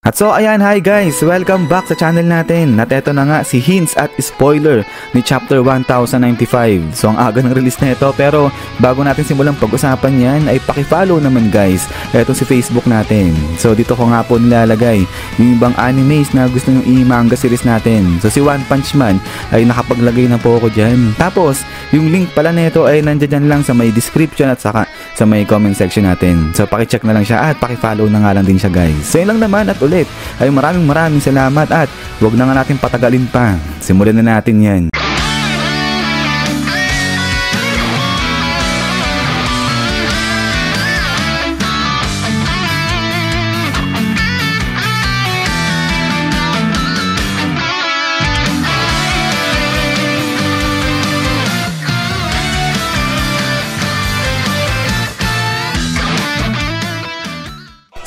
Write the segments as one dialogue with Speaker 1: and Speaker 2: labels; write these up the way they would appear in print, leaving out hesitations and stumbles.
Speaker 1: At so ayan, hi guys! Welcome back sa channel natin. At eto na nga si hints at spoiler ni chapter 1095. So ang aga ng release na ito, pero bago natin simulang pag-usapan yan ay paki-follow naman guys. Eto si Facebook natin. So dito ko nga po nilalagay yung ibang animes na gusto nyo i-manga series natin. So si One Punch Man ay nakapaglagay na po ako dyan. Tapos yung link pala nito ay nandiyan lang sa may description at saka sa may comment section natin. So paki-check na lang siya at paki-follow na nga lang din siya guys. So yun lang naman at ulit ay maraming salamat at wag na nga natin patagalin pa. Simulan na natin yan.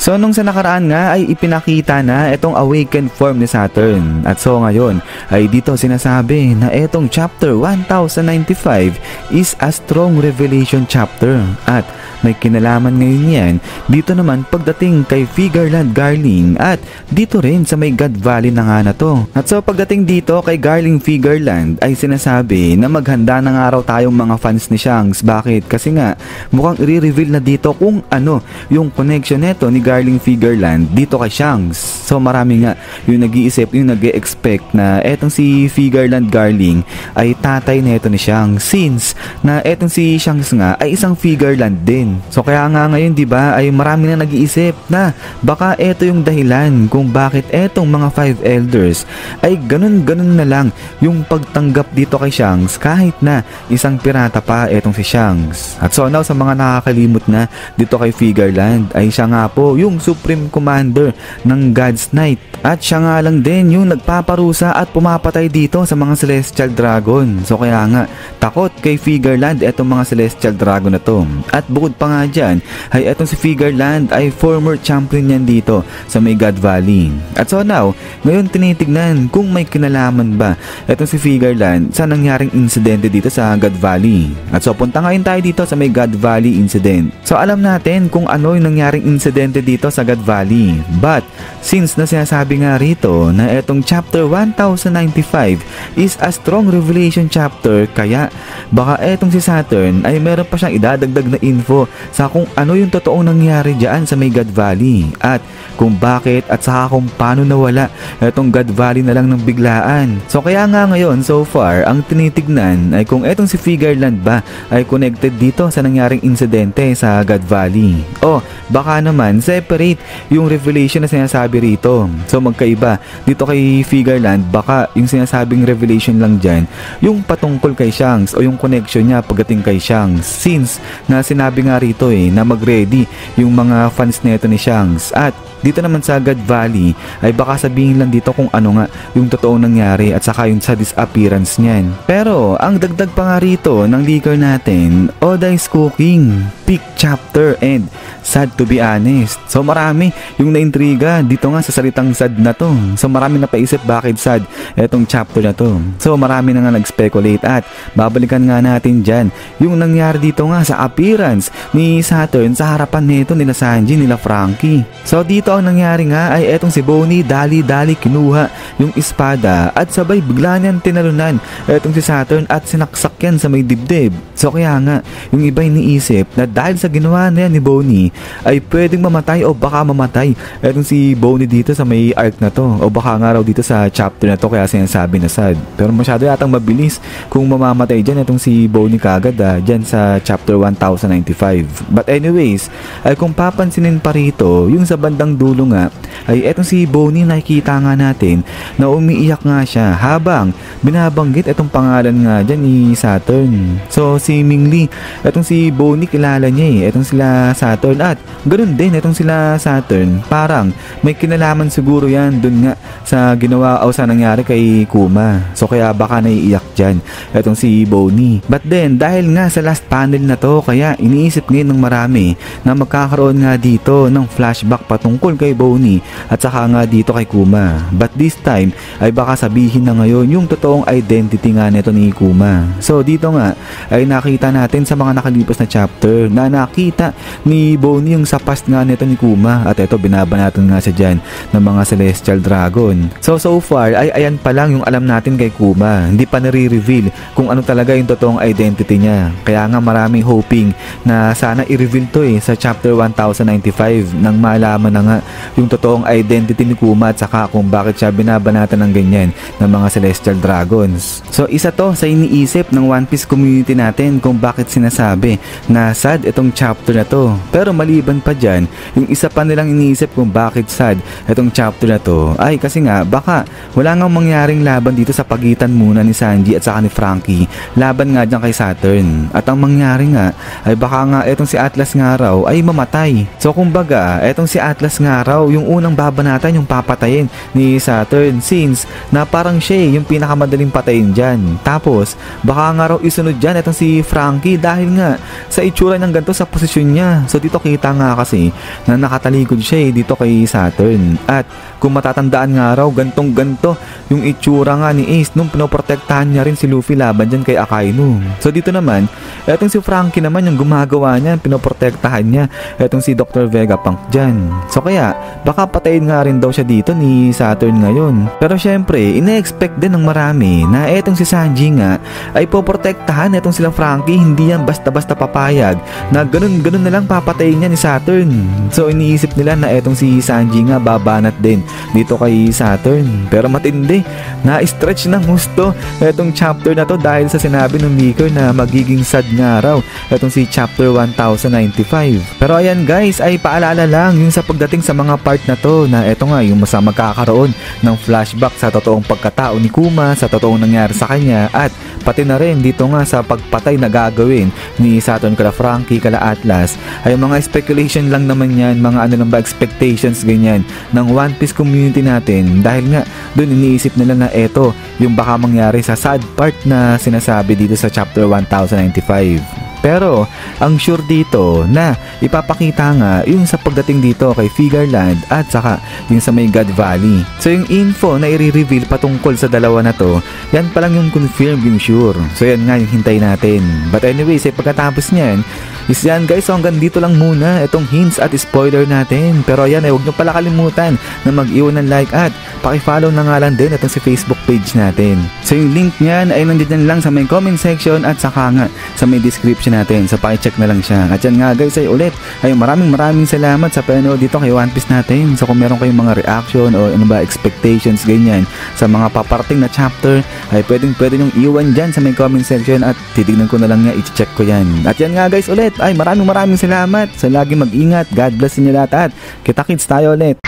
Speaker 1: So nung sa nakaraan nga ay ipinakita na itong awakened form ni Saturn. At so ngayon ay dito sinasabi na itong chapter 1095 is a strong revelation chapter. At may kinalaman ngayon yan dito naman pagdating kay Figureland Garling at dito rin sa may God Valley na nga na to. At so pagdating dito kay Garling Figureland ay sinasabi na maghanda na nga raw tayong mga fans ni Shanks. Bakit? Kasi nga mukhang i-reveal na dito kung ano yung connection neto ni Garling Figureland dito kay Shanks. So marami nga yung nag-iisip, yung nag-e-expect na etong si Figureland Garling ay tatay neto ni Shanks, since na etong si Shanks nga ay isang Figureland din. So kaya nga ngayon 'di ba ay marami na nag-iisip na baka eto yung dahilan kung bakit etong mga Five Elders ay ganun na lang yung pagtanggap dito kay Shanks kahit na isang pirata pa etong si Shanks. At so now sa mga nakakalimot na dito kay Figureland ay siya nga po yung Supreme Commander ng God's Knight. At siya nga lang din yung nagpaparusa at pumapatay dito sa mga Celestial Dragon. So kaya nga takot kay Figureland etong mga Celestial Dragon na to. At bukod pa nga dyan ay etong si Figureland ay former champion yan dito sa may God Valley. At so now ngayon tinitignan kung may kinalaman ba etong si Figureland sa nangyaring insidente dito sa God Valley. At so punta ngayon tayo dito sa may God Valley incident. So alam natin kung ano yung nangyaring insidente dito sa God Valley. But since na sinasabi nga rito na etong chapter 1095 is a strong revelation chapter, kaya baka etong si Saturn ay meron pa siyang idadagdag na info sa kung ano yung totoong nangyari dyan sa may God Valley at kung bakit at saka kung paano nawala etong God Valley na lang ng biglaan. So kaya nga ngayon so far ang tinitignan ay kung etong si Figureland ba ay connected dito sa nangyaring insidente sa God Valley o baka naman separate yung revelation na sinasabi rito. So magkaiba dito kay Figureland, baka yung sinasabing revelation lang dyan yung patungkol kay Shanks o yung connection niya pagdating kay Shanks, since na sinabi nga rito na mag-ready yung mga fans neto ni Shanks. At dito naman sa God Valley ay baka sabihin lang dito kung ano nga yung totoong nangyari at saka yung sa disappearance niyan. Pero ang dagdag pa nga rito ng leaker natin, Oda is cooking, peak chapter and sad to be honest. So marami yung naintriga dito nga sa salitang sad na to. So marami napaisip bakit sad etong chapter na to. So marami na nga nag-speculate at babalikan nga natin dyan yung nangyari dito nga sa appearance ni Saturn sa harapan nito nila Sanji, nila Frankie. So dito ang nangyari nga ay etong si Bonnie dali-dali kinuha yung espada at sabay bigla niyan tinalunan etong si Saturn at sinaksak yan sa may dibdib. So kaya nga yung iba iniisip na dahil sa ginawa na yan ni Bonnie ay pwedeng mamatay o baka mamatay etong si Bonnie dito sa may arc na to o baka nga raw dito sa chapter na to kaya sinasabi na sad. Pero masyado yatang mabilis kung mamamatay dyan etong si Bonnie kagad dyan sa chapter 1095. But anyways ay kung papansinin pa rito yung sa bandang dulo nga ay etong si Bonnie nakikita nga natin na umiiyak nga siya habang binabanggit etong pangalan nga dyan ni Saturn. So si Mingli etong si Bonnie kilala niya etong sila Saturn at ganoon din etong sila Saturn parang may kinalaman siguro yan dun nga sa ginawa o sa nangyari kay Kuma. So kaya baka naiiyak dyan etong si Bonnie. But then dahil nga sa last panel na to kaya iniisip ngayon ng marami na magkakaroon nga dito ng flashback patungkol kay Bonnie at saka nga dito kay Kuma. But this time ay baka sabihin na ngayon yung totoong identity nga nito ni Kuma. So dito nga ay nakita natin sa mga nakalipas na chapter na nakita ni Bonnie yung sa past nga nito ni Kuma, at ito binabanatan nga siya dyan ng mga Celestial Dragon. So far ay ayan pa lang yung alam natin kay Kuma, hindi pa nare-reveal kung ano talaga yung totoong identity niya. Kaya nga maraming hoping na sana i-reveal to sa chapter 1095 nang malaman na nga yung totoong identity ni Kuma at saka kung bakit siya binabanatan ng ganyan ng mga Celestial Dragons. So isa to sa iniisip ng One Piece community natin kung bakit sinasabi na sad itong chapter na to. Pero maliban pa dyan, yung isa pa nilang iniisip kung bakit sad itong chapter na to ay kasi nga baka wala nga mangyaring laban dito sa pagitan muna ni Sanji at saka ni Franky, laban nga dyan kay Saturn. At ang mangyari nga ay baka nga itong si Atlas nga raw ay mamatay. So kumbaga etong si Atlas nga raw yung unang babanatan yung papatayin ni Saturn, since na parang siya yung pinakamadaling patayin dyan. Tapos baka nga raw isunod dyan etong si Franky dahil nga sa itsura ng ganito sa posisyon niya. So dito kita nga kasi na nakatalikod siya dito kay Saturn. At kung matatandaan nga raw gantong ganto yung itsura nga ni Ace nung pinoprotektahan niya rin si Luffy laban dyan kay Akainu. So dito naman etong si Franky naman yung gumagawa niya, pinoprotektahan niya etong si Dr. Vegapunk dyan. So kaya baka patayin nga rin daw siya dito ni Saturn ngayon. Pero syempre ine-expect din ng marami na etong si Sanji nga ay poprotektahan etong sila Franky, hindi yan basta-basta papayag na ganun na lang papatayin niya ni Saturn. So iniisip nila na etong si Sanji nga babanat din dito kay Saturn. Pero matindi, na-stretch ng gusto etong chapter na to dahil sa sinabi ng Maker na magiging sad nga raw etong si chapter 1095. Pero ayan guys, ay paalala lang yung sa pagdating sa mga part na to na eto nga yung mas magkakaroon ng flashback sa totoong pagkatao ni Kuma, sa totoong nangyari sa kanya, at pati na rin dito nga sa pagpatay na gagawin ni Saturn kala Franky kala Atlas ay mga speculation lang naman yan, mga ano lang ba expectations ganyan ng One Piece community natin, dahil nga dun iniisip nila na eto yung baka mangyari sa sad part na sinasabi dito sa chapter 1095. Pero ang sure dito na ipapakita nga yung sa pagdating dito kay Figure Land at saka yung sa may God Valley. So yung info na i-reveal patungkol sa dalawa na to, yan pa lang yung confirmed, yung sure. So yan nga yung hintay natin. But anyways, pagkatapos nyan is yan guys, so hanggang dito lang muna itong hints at spoiler natin. Pero ayan, huwag nyo pala kalimutan na mag-iwan ng like at pakifollow na nga lang din itong si Facebook page natin. So yung link nyan ay nandyan lang sa may comment section at saka nga sa may description natin. So pakicheck na lang siya. At yan nga guys, ay ulit ay maraming salamat sa panood dito kay One Piece natin. So kung meron kayong mga reaction o ano ba expectations ganyan sa mga paparating na chapter, ay pwede nyong iwan dyan sa may comment section at titignan ko na lang nga, i-check ko yan. At yan nga guys, ulit ay maraming salamat. So lagi mag-ingat. God bless inyo lahat at kita-kits tayo ulit.